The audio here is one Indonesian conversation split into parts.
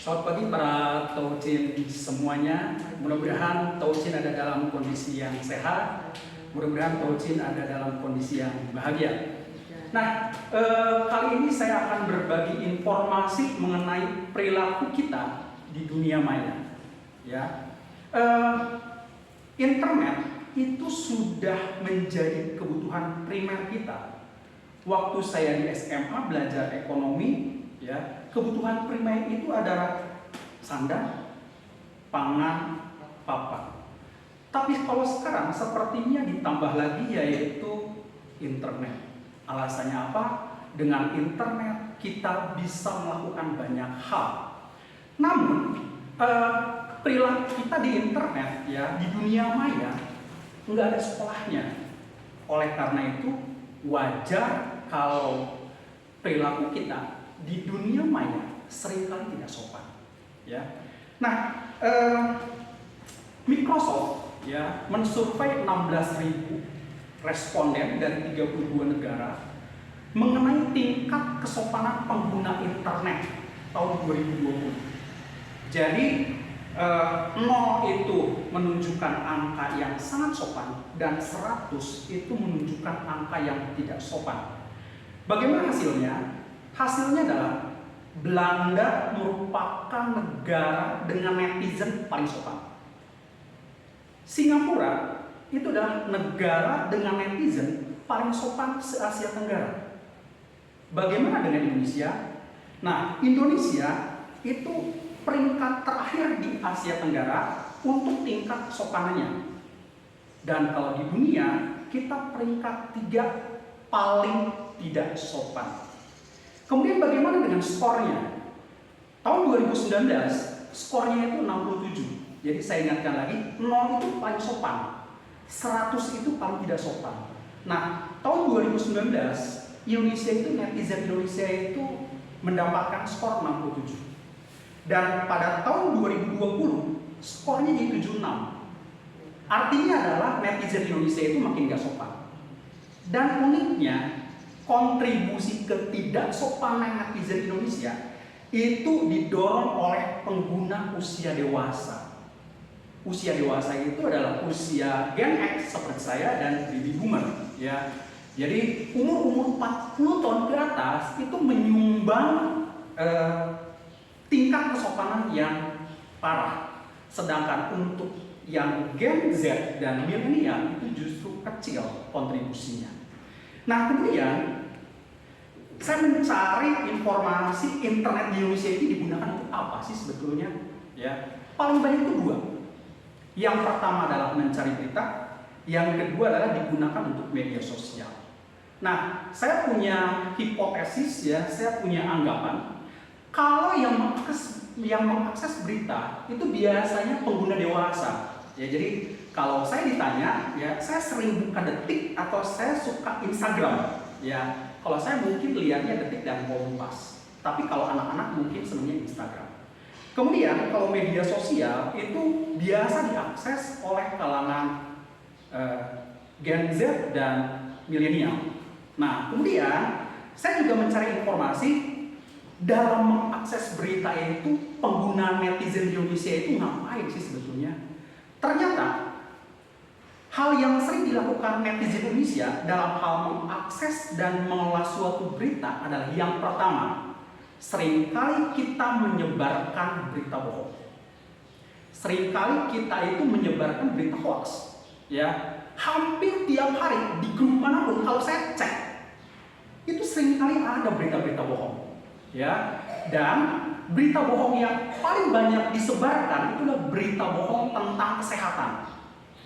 Selamat pagi para Taucin semuanya. Mudah-mudahan Taucin ada dalam kondisi yang sehat. Mudah-mudahan Taucin ada dalam kondisi yang bahagia. Nah, kali ini saya akan berbagi informasi mengenai perilaku kita di dunia maya. Ya, internet itu sudah menjadi kebutuhan primer kita. Waktu saya di SMA belajar ekonomi, ya, kebutuhan primer itu adalah sandang, pangan, papan. Tapi kalau sekarang sepertinya ditambah lagi yaitu internet. Alasannya apa? Dengan internet kita bisa melakukan banyak hal. Namun perilaku kita di internet, ya, di dunia maya nggak ada sekolahnya. Oleh karena itu wajar kalau perilaku kita di dunia maya seringkali tidak sopan, ya. Nah, Microsoft, ya, mensurvei 16.000 responden dari 32 negara mengenai tingkat kesopanan pengguna internet tahun 2020. Jadi 0 itu menunjukkan angka yang sangat sopan dan 100 itu menunjukkan angka yang tidak sopan. Bagaimana hasilnya? Hasilnya adalah Belanda merupakan negara dengan netizen paling sopan. Singapura itu adalah negara dengan netizen paling sopan se-Asia Tenggara. Bagaimana dengan Indonesia? Nah, Indonesia itu peringkat terakhir di Asia Tenggara untuk tingkat kesopanannya. Dan kalau di dunia, kita peringkat 3 paling tidak sopan. Kemudian bagaimana dengan skornya? Tahun 2019, skornya itu 67. Jadi saya ingatkan lagi, 0 itu paling sopan, 100 itu paling tidak sopan. Nah, tahun 2019, Indonesia itu, netizen Indonesia itu mendapatkan skor 67. Dan pada tahun 2020, skornya jadi 76. Artinya adalah netizen Indonesia itu makin gak sopan. Dan uniknya, kontribusi ketidaksopanan netizen Indonesia itu didorong oleh pengguna usia dewasa. Usia dewasa itu adalah usia Gen X seperti saya dan baby boomer, ya. Jadi umur 40 tahun ke atas itu menyumbang tingkat kesopanan yang parah. Sedangkan untuk yang Gen Z dan milenial itu justru kecil kontribusinya. Nah, kemudian saya mencari informasi internet di Indonesia ini digunakan untuk apa sih sebetulnya? Ya, paling banyak itu 2. Yang pertama adalah mencari berita, yang kedua adalah digunakan untuk media sosial. Nah, saya punya hipotesis, ya, saya punya anggapan kalau yang mengakses berita itu biasanya pengguna dewasa. Ya, jadi kalau saya ditanya, ya, saya sering buka Detik atau saya suka Instagram. Ya, kalau saya mungkin lihatnya Detik dan Kompas. Tapi kalau anak-anak mungkin senangnya Instagram. Kemudian kalau media sosial itu biasa diakses oleh kalangan Gen Z dan milenial. Nah, kemudian saya juga mencari informasi dalam mengakses berita itu pengguna netizen Indonesia itu ngapain sih sebetulnya? Ternyata hal yang sering dilakukan netizen Indonesia dalam hal mengakses dan mengelola suatu berita adalah yang pertama, seringkali kita menyebarkan berita bohong. Seringkali kita itu menyebarkan berita hoax. Ya, hampir tiap hari di grup manapun kalau saya cek, itu seringkali ada berita-berita bohong. Ya, dan berita bohong yang paling banyak disebarkan itu adalah berita bohong tentang kesehatan.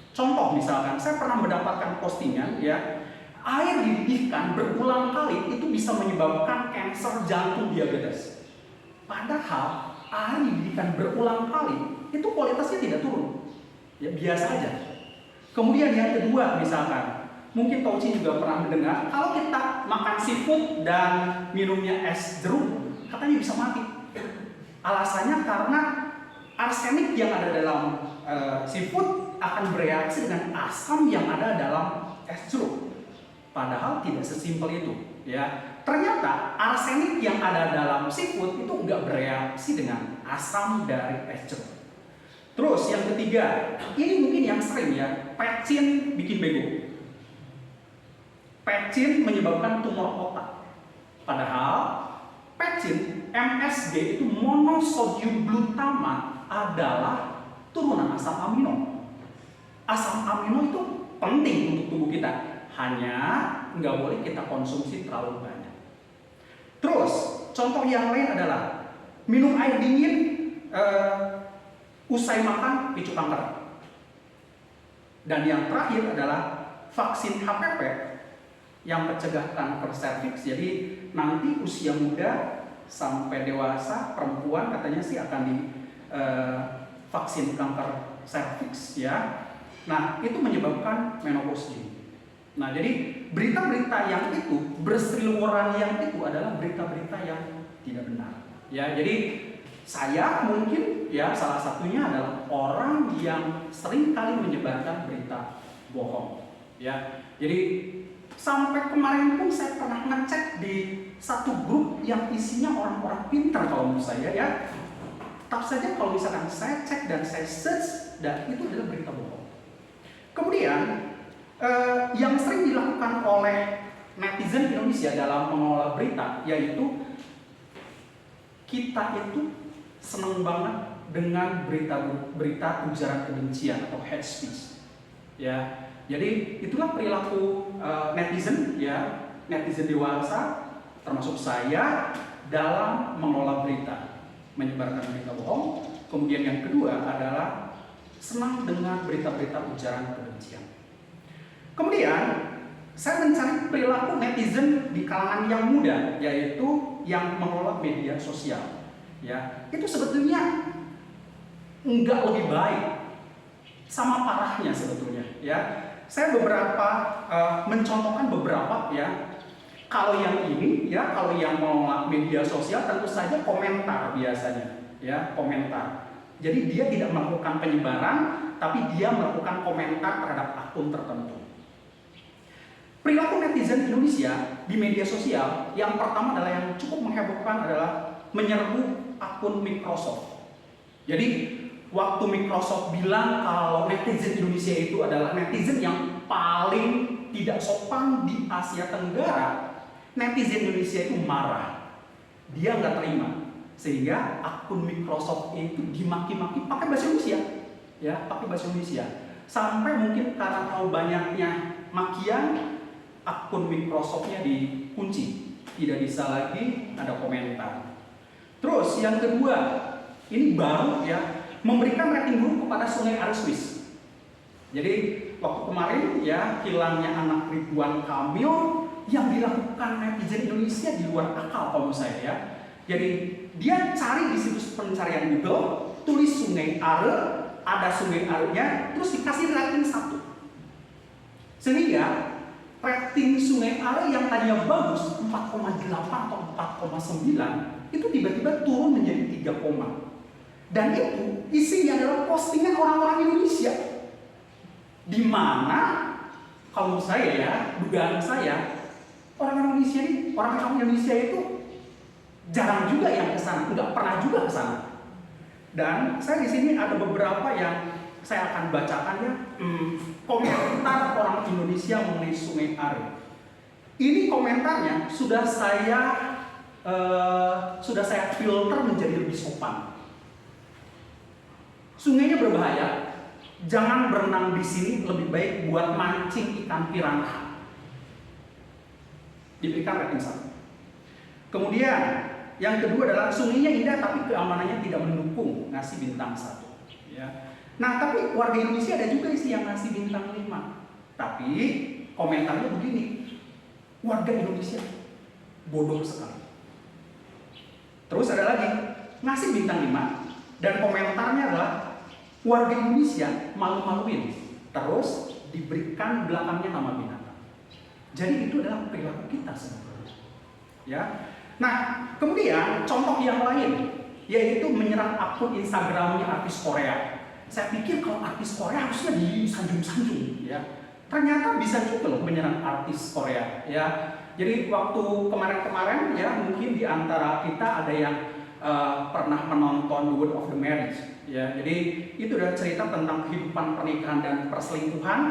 Contoh misalkan, saya pernah mendapatkan postingan, ya, air dididihkan berulang kali itu bisa menyebabkan kanker jantung diabetes. Padahal air dididihkan berulang kali itu kualitasnya tidak turun, ya, biasa aja. Kemudian yang kedua misalkan, mungkin Tauci juga pernah mendengar kalau kita makan seafood dan minumnya es jeruk, katanya bisa mati. Alasannya karena arsenik yang ada dalam seafood akan bereaksi dengan asam yang ada dalam es jeruk. Padahal tidak sesimpel itu, ya. Ternyata arsenik yang ada dalam seafood itu nggak bereaksi dengan asam dari es jeruk. Terus yang ketiga, ini mungkin yang sering ya, pectin bikin bego. Pectin menyebabkan tumor otak. Padahal pectin, MSG itu monosodium glutamat adalah turunan asam amino. Asam amino itu penting untuk tubuh kita, hanya nggak boleh kita konsumsi terlalu banyak. Terus contoh yang lain adalah minum air dingin usai makan picu kanker. Dan yang terakhir adalah vaksin HPV yang mencegah kanker serviks. Jadi nanti usia muda sampai dewasa perempuan katanya sih akan di vaksin kanker serviks ya. Nah, itu menyebabkan menopause. Nah, jadi berita-berita yang itu, berseliweran yang itu adalah berita-berita yang tidak benar. Ya, jadi saya mungkin ya salah satunya adalah orang yang sering kali menyebarkan berita bohong. Ya, jadi sampai kemarin pun saya pernah ngecek di satu grup yang isinya orang-orang pintar kalau menurut saya ya. Tetap saja kalau misalkan saya cek dan saya search dan itu adalah berita bohong. Kemudian yang sering dilakukan oleh netizen Indonesia dalam mengolah berita yaitu kita itu senang banget dengan berita ujaran kebencian atau hate speech. Ya, jadi itulah perilaku netizen ya, netizen dewasa termasuk saya dalam mengolah berita, menyebarkan berita bohong. Kemudian yang kedua adalah senang dengan berita-berita ujaran kebencian. Kemudian saya mencari perilaku netizen di kalangan yang muda, yaitu yang mengelola media sosial. Ya, itu sebetulnya enggak lebih baik, sama parahnya sebetulnya. Ya, saya mencontohkan beberapa ya. Kalau yang ini ya, kalau yang mengelola media sosial tentu saja komentar biasanya, ya komentar. Jadi dia tidak melakukan penyebaran, tapi dia melakukan komentar terhadap akun tertentu. Perilaku netizen Indonesia di media sosial yang pertama adalah yang cukup menghebohkan adalah menyerbu akun Microsoft. Jadi waktu Microsoft bilang kalau netizen Indonesia itu adalah netizen yang paling tidak sopan di Asia Tenggara, netizen Indonesia itu marah. Dia nggak terima. Sehingga akun Microsoft itu dimaki-maki pakai bahasa Indonesia. Ya, pakai bahasa Indonesia. Sampai mungkin karena terlalu banyaknya makian, akun Microsoft-nya dikunci. Tidak bisa lagi ada komentar. Terus yang kedua, ini baru ya, memberikan rating buruk kepada Sungai Arswis. Jadi waktu kemarin ya hilangnya anak Ridwan Kamil yang dilakukan netizen Indonesia di luar akal kalau menurut saya ya. Jadi dia cari di situs pencarian Google, tulis Sungai Are, ada Sungai Are-nya, terus dikasih rating 1. Sehingga rating Sungai Are yang tadinya bagus 4,8 atau 4,9 itu tiba-tiba turun menjadi 3, dan itu isinya adalah postingan orang-orang Indonesia, di mana kalau menurut saya ya, dugaan saya orang Indonesia itu jarang juga yang kesana, nggak pernah juga kesana. Dan saya di sini ada beberapa yang saya akan bacakan ya, komentar orang Indonesia mengenai Sungai Are. Ini komentarnya sudah saya filter menjadi lebih sopan. Sungainya berbahaya, jangan berenang di sini, lebih baik buat mancing ikan piranha. Diberikan rating 1. Kemudian yang kedua adalah sungainya indah tapi keamanannya tidak mendukung, ngasih bintang 1. Ya. Nah tapi warga Indonesia ada juga sih yang ngasih bintang 5. Tapi komentarnya begini, warga Indonesia bodoh sekali. Terus ada lagi ngasih bintang 5 dan komentarnya adalah warga Indonesia malu-maluin, terus diberikan belakangnya nama binatang. Jadi itu adalah perilaku kita sebetulnya. Ya. Nah, kemudian contoh yang lain yaitu menyerang akun Instagramnya artis Korea. Saya pikir kalau artis Korea harusnya disanjung-sanjung, ya. Ternyata bisa juga loh menyerang artis Korea, ya. Jadi waktu kemarin-kemarin ya mungkin di antara kita ada yang pernah menonton The Word of the Marriage ya. Jadi itu udah cerita tentang kehidupan pernikahan dan perselingkuhan,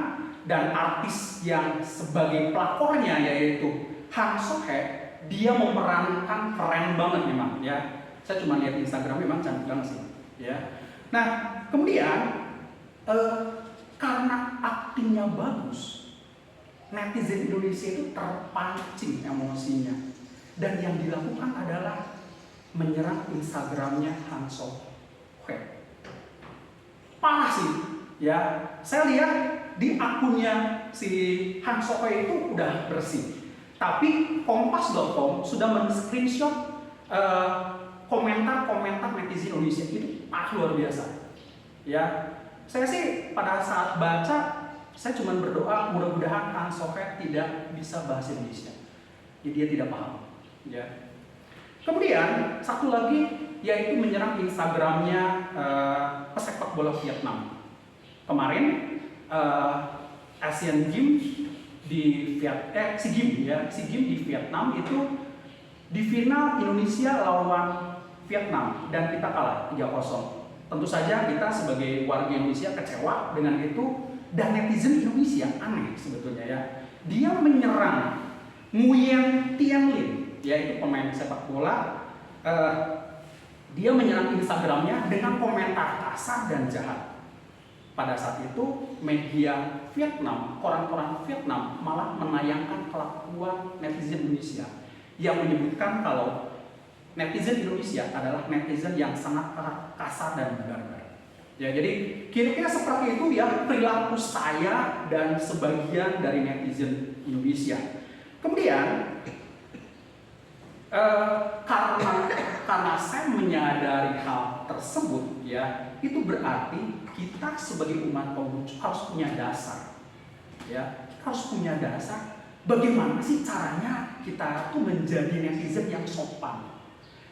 dan artis yang sebagai pelakornya yaitu Han So-hye, dia memerankan keren banget memang ya. Saya cuma lihat Instagram memang cantik banget sih ya. Nah, kemudian karena aktingnya bagus, netizen Indonesia itu terpancing emosinya, dan yang dilakukan adalah menyerang Instagramnya Han So-hye. Parah sih ya. Saya lihat di akunnya si Han So-hye itu udah bersih, tapi Kompas.com sudah men-screenshot komentar-komentar netizen Indonesia itu luar biasa ya. Saya sih pada saat baca, saya cuma berdoa mudah-mudahan Han So-hye tidak bisa bahasa Indonesia, jadi dia tidak paham ya. Kemudian satu lagi yaitu menyerang Instagramnya pesepak bola Vietnam. Kemarin Asian Games di SEA Games di Vietnam itu di final Indonesia lawan Vietnam dan kita kalah 3-0. Tentu saja kita sebagai warga Indonesia kecewa dengan itu, dan netizen Indonesia aneh sebetulnya ya. Dia menyerang Nguyen Thanh Linh, yaitu pemain sepak bola. Dia menyerang Instagramnya dengan komentar kasar dan jahat. Pada saat itu media Vietnam, koran-koran Vietnam malah menayangkan kelakuan netizen Indonesia yang menyebutkan kalau netizen Indonesia adalah netizen yang sangat kasar dan barbar. Ya, jadi kira-kira seperti itu ya perilaku saya dan sebagian dari netizen Indonesia. Kemudian karena saya menyadari hal tersebut ya, itu berarti kita sebagai umat Konghucu harus punya dasar. Ya, kita harus punya dasar. Bagaimana sih caranya kita tuh menjadi netizen yang sopan?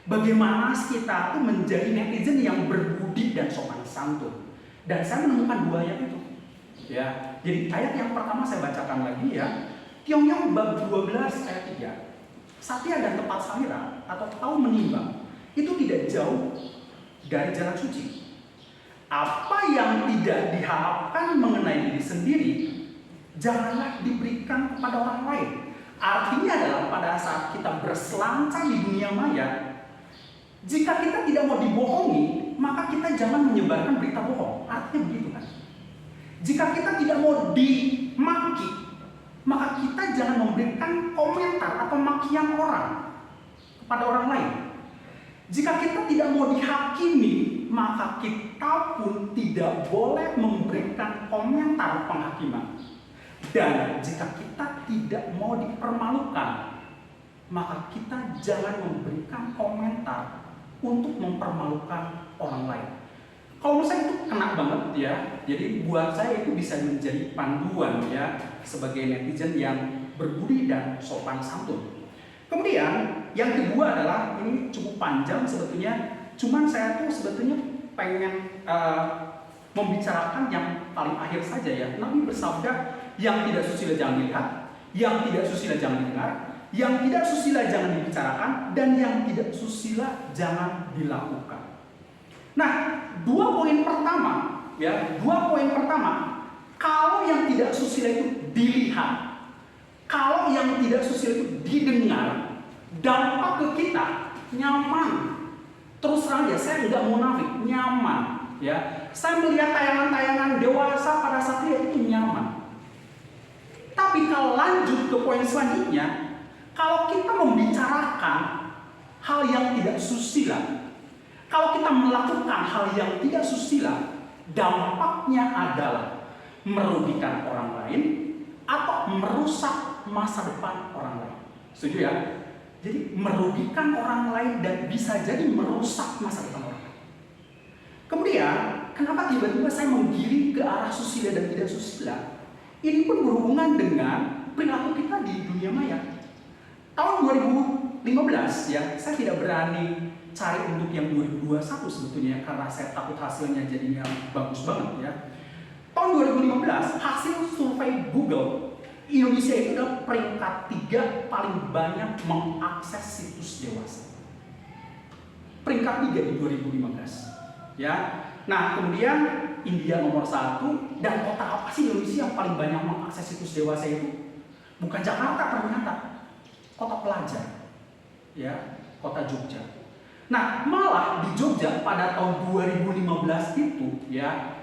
Bagaimana kita tuh menjadi netizen yang berbudi dan sopan santun? Dan saya menemukan 2 ayat itu. Ya, jadi ayat yang pertama saya bacakan lagi ya. Tiong-Yong bab 12 ayat 3. Satya dan tepat salira atau tahu menimbang itu tidak jauh dari jalan suci. Apa yang tidak diharapkan mengenai diri sendiri, janganlah diberikan kepada orang lain. Artinya adalah pada saat kita berselancar di dunia maya, jika kita tidak mau dibohongi, maka kita jangan menyebarkan berita bohong. Artinya begitu kan? Jika kita tidak mau dimaki, maka kita jangan memberikan komentar atau makian orang kepada orang lain. Jika kita tidak mau dihakimi, maka kita pun tidak boleh memberikan komentar penghakiman. Dan jika kita tidak mau dipermalukan, maka kita jangan memberikan komentar untuk mempermalukan orang lain. Kalau menurut saya itu kena banget ya. Jadi buat saya itu bisa menjadi panduan ya sebagai netizen yang berbudi dan sopan santun. Kemudian yang kedua adalah, ini cukup panjang sebetulnya, cuman saya tuh sebetulnya pengen membicarakan yang paling akhir saja ya. Nabi bersabda, yang tidak susila jangan dilihat, yang tidak susila jangan didengar, yang tidak susila jangan dibicarakan, dan yang tidak susila jangan dilakukan. Nah, 2 poin pertama ya, 2 poin pertama, kalau yang tidak susila itu dilihat, kalau yang tidak susila itu didengar, dampak ke kita nyaman. Terus terang ya, saya nggak munafik, nyaman ya. Saya melihat tayangan-tayangan dewasa pada saat itu nyaman. Tapi kalau lanjut ke poin selanjutnya, kalau kita membicarakan hal yang tidak susila, kalau kita melakukan hal yang tidak susila, dampaknya adalah merugikan orang lain atau merusak masa depan orang lain. Setuju ya? Jadi merugikan orang lain dan bisa jadi merusak masa depan orang lain. Kemudian, kenapa tiba-tiba saya menggiring ke arah susila dan tidak susila? Ini pun berhubungan dengan perilaku kita di dunia maya. Tahun 2015 ya, saya tidak berani cari untuk yang 2021 sebetulnya karena saya takut hasilnya jadinya bagus banget ya. Tahun 2015 hasil survei Google Indonesia itu adalah peringkat 3 paling banyak mengakses situs dewasa. Peringkat 3 di 2015. Ya. Nah, kemudian India nomor 1, dan kota apa sih Indonesia yang paling banyak mengakses situs dewasa itu? Bukan Jakarta ternyata, kota pelajar. Ya, kota Jogja. Nah, malah di Jogja pada tahun 2015 itu ya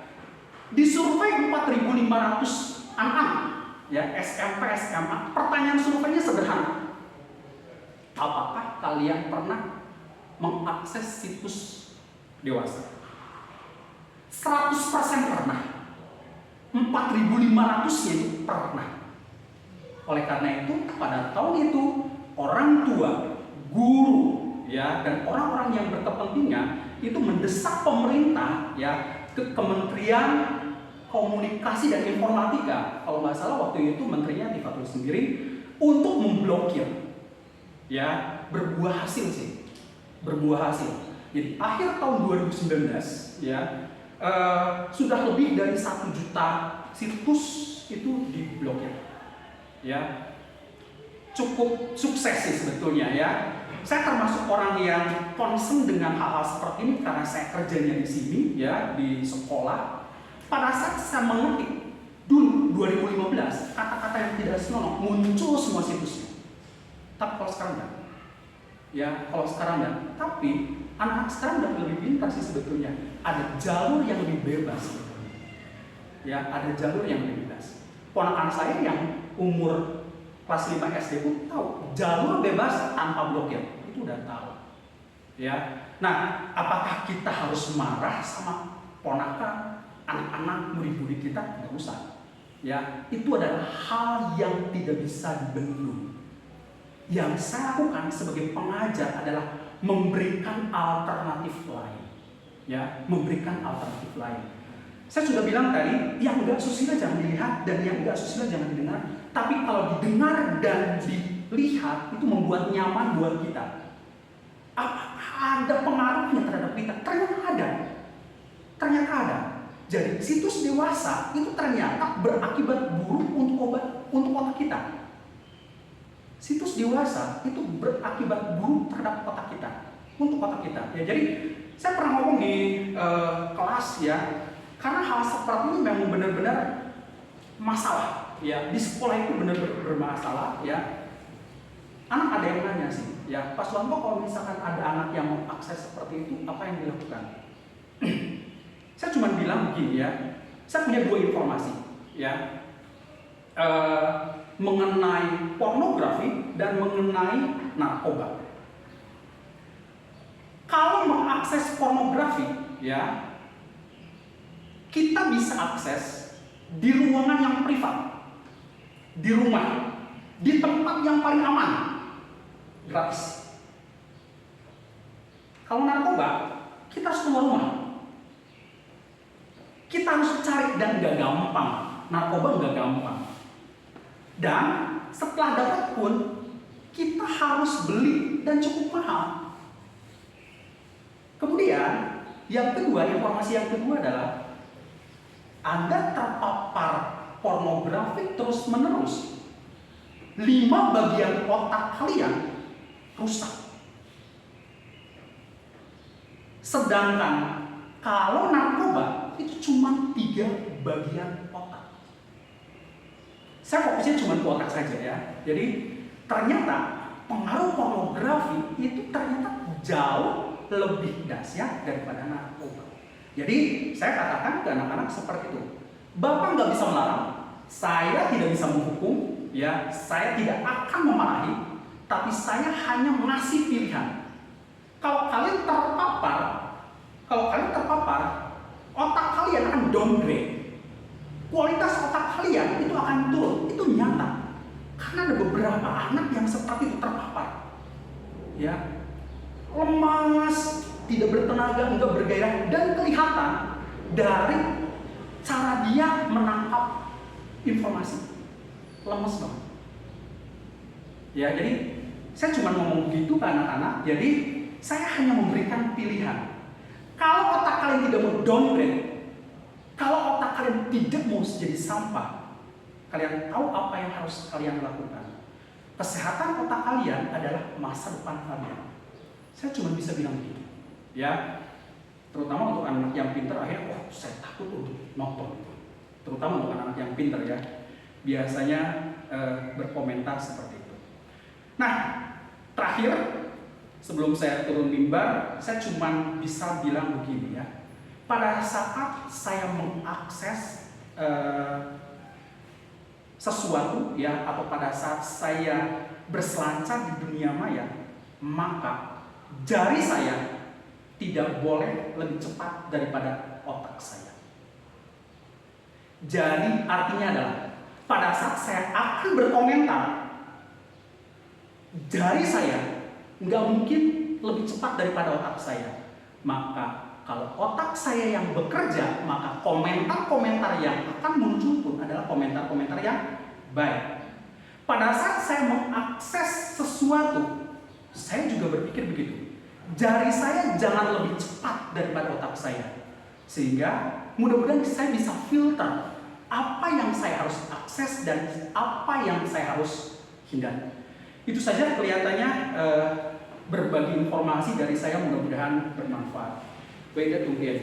disurvei 4.500 anak-anak ya SMP SMA. Pertanyaan surveinya sederhana. Apakah kalian pernah mengakses situs dewasa? 100% pernah. 4.500-nya itu pernah. Oleh karena itu, pada tahun itu orang tua, guru, ya, dan orang-orang yang berkepentingan itu mendesak pemerintah, ya, ke Kementerian Komunikasi dan Informatika. Kalau nggak salah waktu itu menterinya Tifatul sendiri untuk memblokir, ya, berbuah hasil sih, berbuah hasil. Jadi akhir tahun 2019, ya. Sudah lebih dari 1 juta situs itu diblokir, ya, cukup sukses sih sebetulnya ya. Saya termasuk orang yang concern dengan hal-hal seperti ini karena saya kerjanya di sini ya, di sekolah. Pada saat saya mengetik dulu 2015 kata-kata yang tidak senonoh muncul semua situsnya. Tapi kalau sekarang enggak, ya kalau sekarang enggak. Tapi anak-anak sekarang udah lebih pintar sih sebetulnya. Ada jalur yang lebih bebas. Ya, ada jalur yang lebih bebas. Ponakan saya yang umur kelas 5 SD pun tahu jalur bebas tanpa blokir. Itu udah tahu. Ya. Nah, apakah kita harus marah sama ponakan, anak-anak, murid-murid kita? Nggak usah. Ya, itu adalah hal yang tidak bisa dibendung. Yang saya lakukan sebagai pengajar adalah memberikan alternatif lain, ya, memberikan alternatif lain. Saya sudah bilang tadi, yang enggak susila jangan dilihat dan yang enggak susila jangan didengar. Tapi kalau didengar dan dilihat itu membuat nyaman buat kita. Apakah ada pengaruhnya terhadap kita? Ternyata ada. Ternyata ada. Jadi situs dewasa itu ternyata berakibat buruk untuk otak kita. Situs dewasa itu berakibat buruk terhadap otak kita, untuk otak kita. Ya, jadi saya pernah ngomong di kelas ya, karena hal seperti ini memang benar-benar masalah. Ya, di sekolah itu benar-benar bermasalah. Ya, anak ada yang nanya sih, ya Pak Suwanto kalau misalkan ada anak yang mau akses seperti itu, apa yang dilakukan? Saya cuma bilang begini ya, saya punya 2 informasi, ya. Mengenai pornografi dan mengenai narkoba. Kalau mengakses pornografi, ya, kita bisa akses di ruangan yang privat, di rumah, di tempat yang paling aman, gratis. Kalau narkoba, kita harus keluar rumah. Kita harus cari dan nggak gampang. Narkoba nggak gampang. Dan setelah dapat pun kita harus beli dan cukup mahal. Kemudian yang kedua, informasi yang kedua adalah Anda terpapar pornografi terus menerus. 5 bagian otak kalian rusak. Sedangkan kalau narkoba itu cuma 3 bagian otak. Saya fokusnya cuma ke otak saja ya. Jadi ternyata pengaruh pornografi itu ternyata jauh lebih dahsyat daripada narkoba. Jadi saya katakan ke anak-anak seperti itu. Bapak nggak bisa melarang, saya tidak bisa menghukum, ya, saya tidak akan memarahi, tapi saya hanya mengasih pilihan. Kalau kalian terpapar, otak kalian akan downgrade. Kualitas otak kalian itu akan turun, itu nyata. Karena ada beberapa anak yang seperti itu terpapar, ya, lemas, tidak bertenaga, enggak bergairah, dan kelihatan dari cara dia menangkap informasi, lemas banget. Ya, jadi saya cuma ngomong begitu ke anak-anak. Jadi saya hanya memberikan pilihan. Kalau otak kalian tidak mau downgrade, kalau otak kalian tidak mau jadi sampah, kalian tahu apa yang harus kalian lakukan. Kesehatan otak kalian adalah masa depan kalian. Saya cuma bisa bilang begitu. Ya, terutama untuk anak yang pintar, akhirnya, saya takut untuk nonton. Terutama untuk anak yang pintar ya, biasanya berkomentar seperti itu. Nah, terakhir, sebelum saya turun mimbar, saya cuma bisa bilang begini ya. Pada saat saya mengakses sesuatu ya, atau pada saat saya berselancar di dunia maya, maka jari saya tidak boleh lebih cepat daripada otak saya. Jari artinya adalah pada saat saya akan berkomentar, jari saya nggak mungkin lebih cepat daripada otak saya. Maka kalau otak saya yang bekerja, maka komentar-komentar yang akan muncul pun adalah komentar-komentar yang baik. Pada saat saya mengakses sesuatu, saya juga berpikir begitu. Jari saya jangan lebih cepat daripada otak saya. Sehingga mudah-mudahan saya bisa filter apa yang saya harus akses dan apa yang saya harus hindari. Itu saja kelihatannya berbagi informasi dari saya, mudah-mudahan bermanfaat. Baik, tunggu ya.